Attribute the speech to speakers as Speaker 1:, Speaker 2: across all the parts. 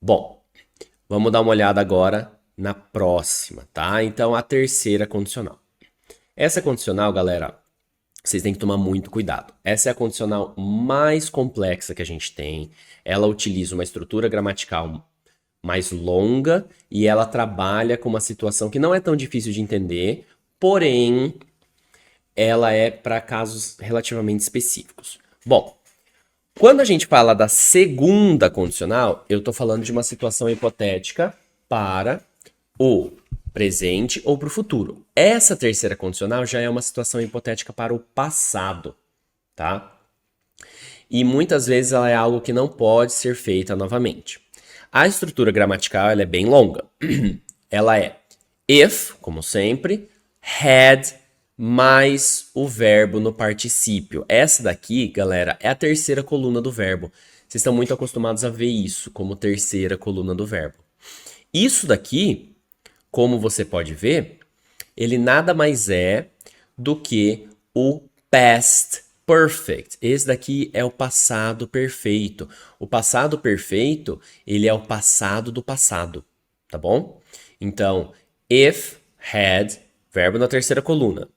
Speaker 1: Bom, vamos dar uma olhada agora na próxima, tá? Então, a terceira condicional. Essa condicional, galera, vocês têm que tomar muito cuidado. Essa é a condicional mais complexa que a gente tem. Ela utiliza uma estrutura gramatical mais longa e ela trabalha com uma situação que não é tão difícil de entender, porém, ela é para casos relativamente específicos. Bom, quando a gente fala da segunda condicional, eu estou falando de uma situação hipotética para o presente ou para o futuro. Essa terceira condicional já é uma situação hipotética para o passado, tá? E muitas vezes ela é algo que não pode ser feita novamente. A estrutura gramatical ela é bem longa. Ela é if, como sempre, had mais o verbo no particípio. Essa daqui, galera, é a terceira coluna do verbo. Vocês estão muito acostumados a ver isso como terceira coluna do verbo. Isso daqui, como você pode ver, ele nada mais é do que o past perfect. Esse daqui é o passado perfeito. O passado perfeito, ele é o passado do passado, tá bom? Então, if, had, verbo na terceira coluna,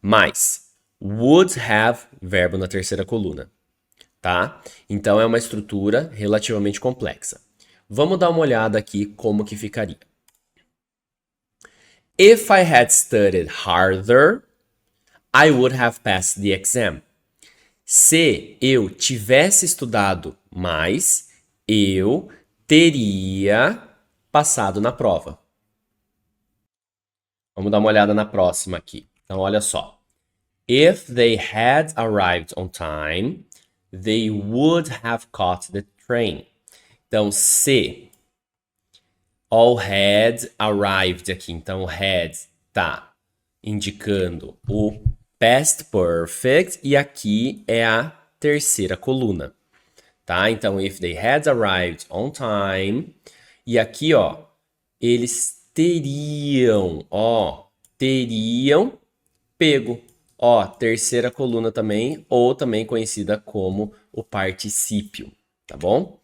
Speaker 1: mais would have, verbo na terceira coluna, tá? Então, é uma estrutura relativamente complexa. Vamos dar uma olhada aqui como que ficaria. If I had studied harder, I would have passed the exam. Se eu tivesse estudado mais, eu teria passado na prova. Vamos dar uma olhada na próxima aqui. Então, olha só. If they had arrived on time, they would have caught the train. Então, se all had arrived aqui. Então, had tá indicando o past perfect e aqui é a terceira coluna, tá? Então, if they had arrived on time e aqui, ó, eles teriam pego, ó, terceira coluna também, ou também conhecida como o particípio, tá bom?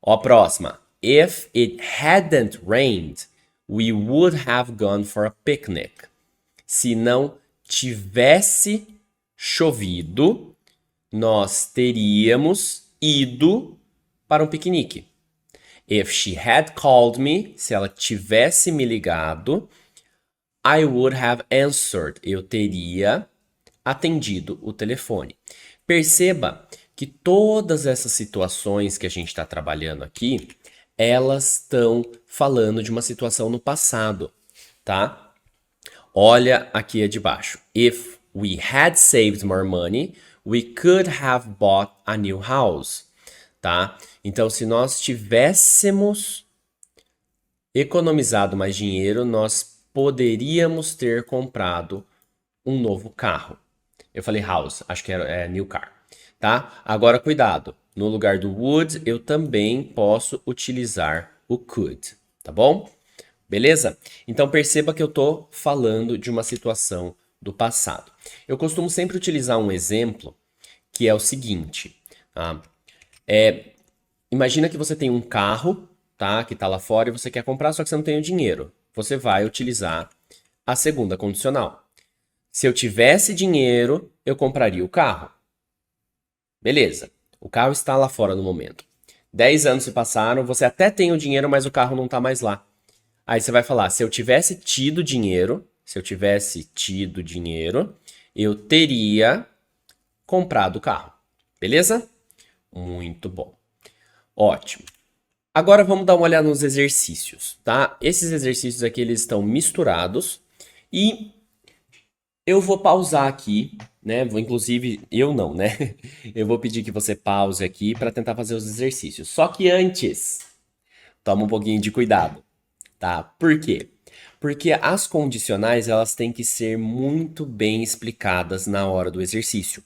Speaker 1: Ó, a próxima. If it hadn't rained, we would have gone for a picnic. Se não tivesse chovido, nós teríamos ido para um piquenique. If she had called me, se ela tivesse me ligado, I would have answered. Eu teria atendido o telefone. Perceba que todas essas situações que a gente está trabalhando aqui, elas estão falando de uma situação no passado, tá? Olha aqui de baixo. If we had saved more money, we could have bought a new house, tá? Então, se nós tivéssemos economizado mais dinheiro, nós poderíamos ter comprado um novo carro. Eu falei house, acho que é new car, tá? Agora, cuidado. No lugar do would, eu também posso utilizar o could, tá bom? Beleza? Então perceba que eu estou falando de uma situação do passado. Eu costumo sempre utilizar um exemplo que é o seguinte. Tá? Imagina que você tem um carro, tá, que está lá fora e você quer comprar, só que você não tem o dinheiro. Você vai utilizar a segunda condicional. Se eu tivesse dinheiro, eu compraria o carro. Beleza. O carro está lá fora no momento. 10 anos se passaram, você até tem o dinheiro, mas o carro não está mais lá. Aí você vai falar, se eu tivesse tido dinheiro, eu teria comprado o carro. Beleza? Muito bom. Ótimo. Agora vamos dar uma olhada nos exercícios, tá? Esses exercícios aqui, eles estão misturados e eu vou pausar aqui, né? Inclusive, eu não, né? Eu vou pedir que você pause aqui para tentar fazer os exercícios. Só que antes, toma um pouquinho de cuidado. Tá? Por quê? Porque as condicionais elas têm que ser muito bem explicadas na hora do exercício,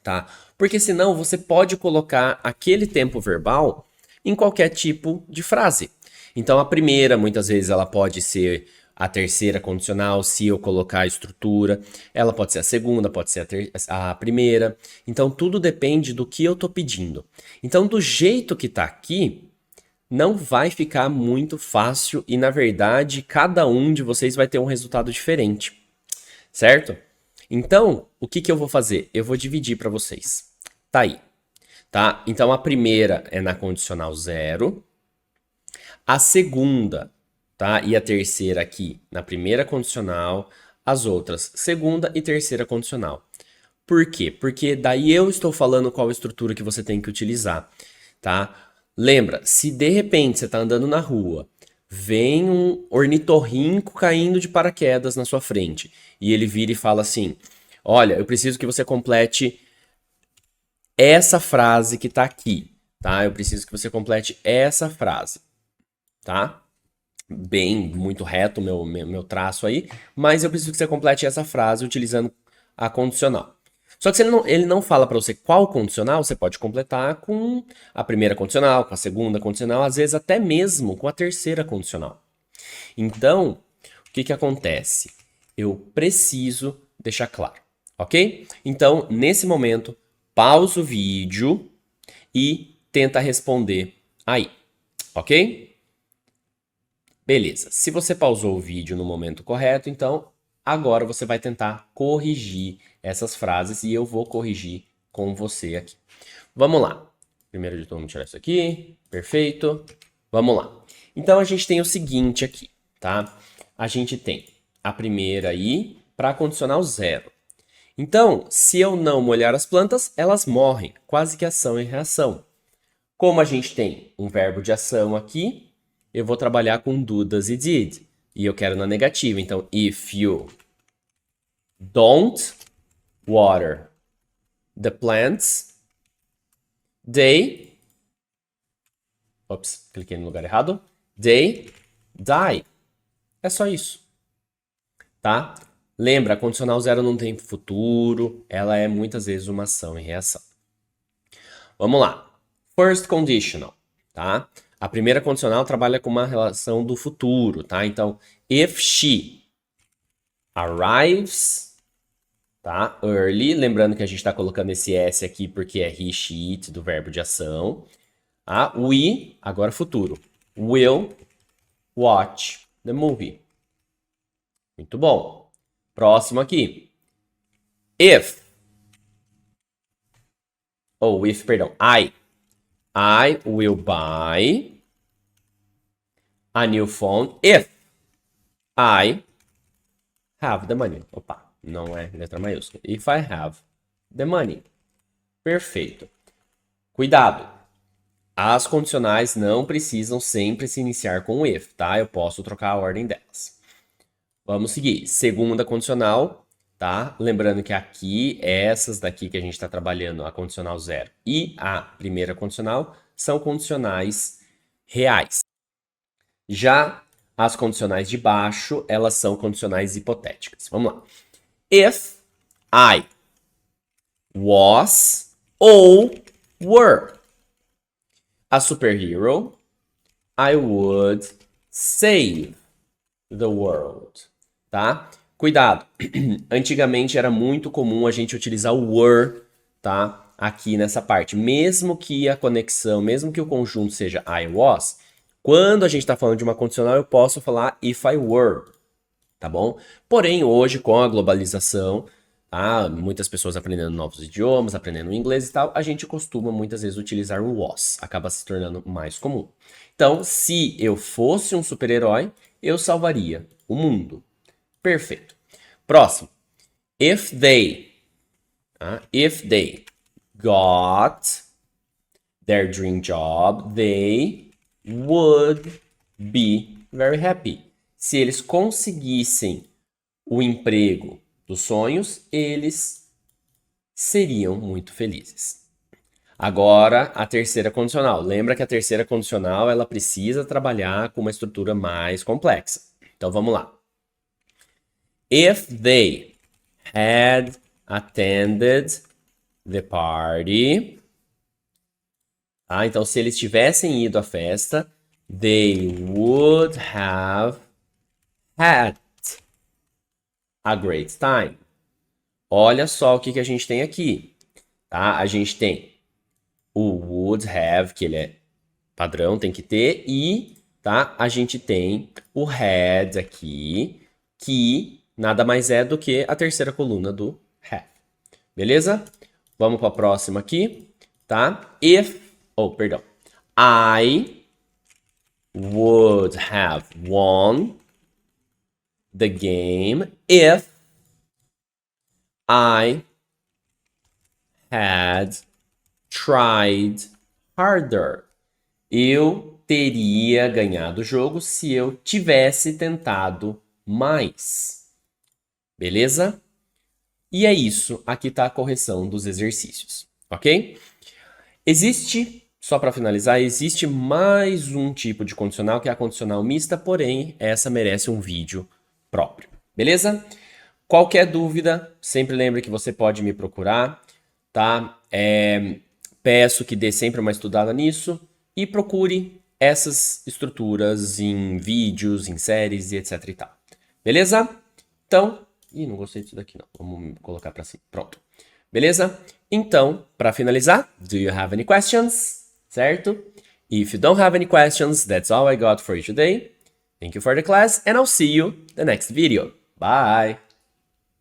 Speaker 1: tá? Porque senão você pode colocar aquele tempo verbal em qualquer tipo de frase. Então a primeira, muitas vezes, ela pode ser a terceira condicional, se eu colocar a estrutura. Ela pode ser a segunda, pode ser a primeira. Então tudo depende do que eu tô pedindo. Então do jeito que tá aqui, não vai ficar muito fácil e, na verdade, cada um de vocês vai ter um resultado diferente, certo? Então, o que que eu vou fazer? Eu vou dividir para vocês. Tá aí, tá? Então, a primeira é na condicional 0, a segunda, tá? E a terceira aqui na primeira condicional, as outras segunda e terceira condicional. Por quê? Porque daí eu estou falando qual estrutura que você tem que utilizar, tá? Lembra, se de repente você está andando na rua, vem um ornitorrinco caindo de paraquedas na sua frente e ele vira e fala assim: olha, eu preciso que você complete essa frase que está aqui, tá? Eu preciso que você complete essa frase, tá? Bem, muito reto meu traço aí, mas eu preciso que você complete essa frase utilizando a condicional. Só que se ele não fala para você qual condicional, você pode completar com a primeira condicional, com a segunda condicional, às vezes até mesmo com a terceira condicional. Então, o que que acontece? Eu preciso deixar claro, ok? Então, nesse momento, pausa o vídeo e tenta responder aí, ok? Beleza. Se você pausou o vídeo no momento correto, então agora você vai tentar corrigir essas frases e eu vou corrigir com você aqui. Vamos lá. Primeiro de tudo, tirar isso aqui. Perfeito. Vamos lá. Então a gente tem o seguinte aqui, tá? A gente tem a primeira aí para condicional 0. Então, se eu não molhar as plantas, elas morrem, quase que ação e reação. Como a gente tem um verbo de ação aqui, eu vou trabalhar com do, does e did. E eu quero na negativa. Então, if you don't water the plants, they... Ops, cliquei no lugar errado. They die. É só isso. Tá? Lembra, a condicional 0 não tem futuro. Ela é muitas vezes uma ação e reação. Vamos lá. First conditional, tá? A primeira condicional trabalha com uma relação do futuro, tá? Então, if she arrives, tá? Early, lembrando que a gente está colocando esse S aqui porque é he, she, it do verbo de ação. Tá? We, agora futuro, will watch the movie. Muito bom. Próximo aqui. If, perdão, I will buy a new phone if I have the money. Opa, não é letra maiúscula. If I have the money. Perfeito. Cuidado. As condicionais não precisam sempre se iniciar com if, tá? Eu posso trocar a ordem delas. Vamos seguir. Segunda condicional, tá? Lembrando que aqui, essas daqui que a gente está trabalhando, a condicional 0 e a primeira condicional, são condicionais reais. Já as condicionais de baixo, elas são condicionais hipotéticas. Vamos lá. If I was ou were a superhero, I would save the world, tá? Cuidado. Antigamente era muito comum a gente utilizar o were, tá? Aqui nessa parte. Mesmo que a conexão, mesmo que o conjunto seja I was, quando a gente está falando de uma condicional, eu posso falar if I were, tá bom? Porém, hoje, com a globalização, muitas pessoas aprendendo novos idiomas, aprendendo inglês e tal, a gente costuma muitas vezes utilizar o was, acaba se tornando mais comum. Então, se eu fosse um super-herói, eu salvaria o mundo. Perfeito. Próximo. If they got their dream job, they would be very happy. Se eles conseguissem o emprego dos sonhos, eles seriam muito felizes. Agora, a terceira condicional. Lembra que a terceira condicional ela precisa trabalhar com uma estrutura mais complexa. Então, vamos lá. If they had attended the party. Então, se eles tivessem ido à festa, they would have had a great time. Olha só o que a gente tem aqui. Tá? A gente tem o would have, que ele é padrão, tem que ter. E, tá? A gente tem o had aqui, que nada mais é do que a terceira coluna do have. Beleza? Vamos para a próxima aqui, tá? Perdão. I would have won the game if I had tried harder. Eu teria ganhado o jogo se eu tivesse tentado mais. Beleza? E é isso. Aqui está a correção dos exercícios, ok? Só para finalizar, existe mais um tipo de condicional que é a condicional mista, porém, essa merece um vídeo próprio. Beleza? Qualquer dúvida, sempre lembre que você pode me procurar, tá? Peço que dê sempre uma estudada nisso e procure essas estruturas em vídeos, em séries e etc e tal. Beleza? Então, não gostei disso daqui não. Vamos colocar para cima. Pronto. Beleza? Então, para finalizar, do you have any questions? Certo? If you don't have any questions, that's all I got for you today. Thank you for the class and I'll see you the next video. Bye!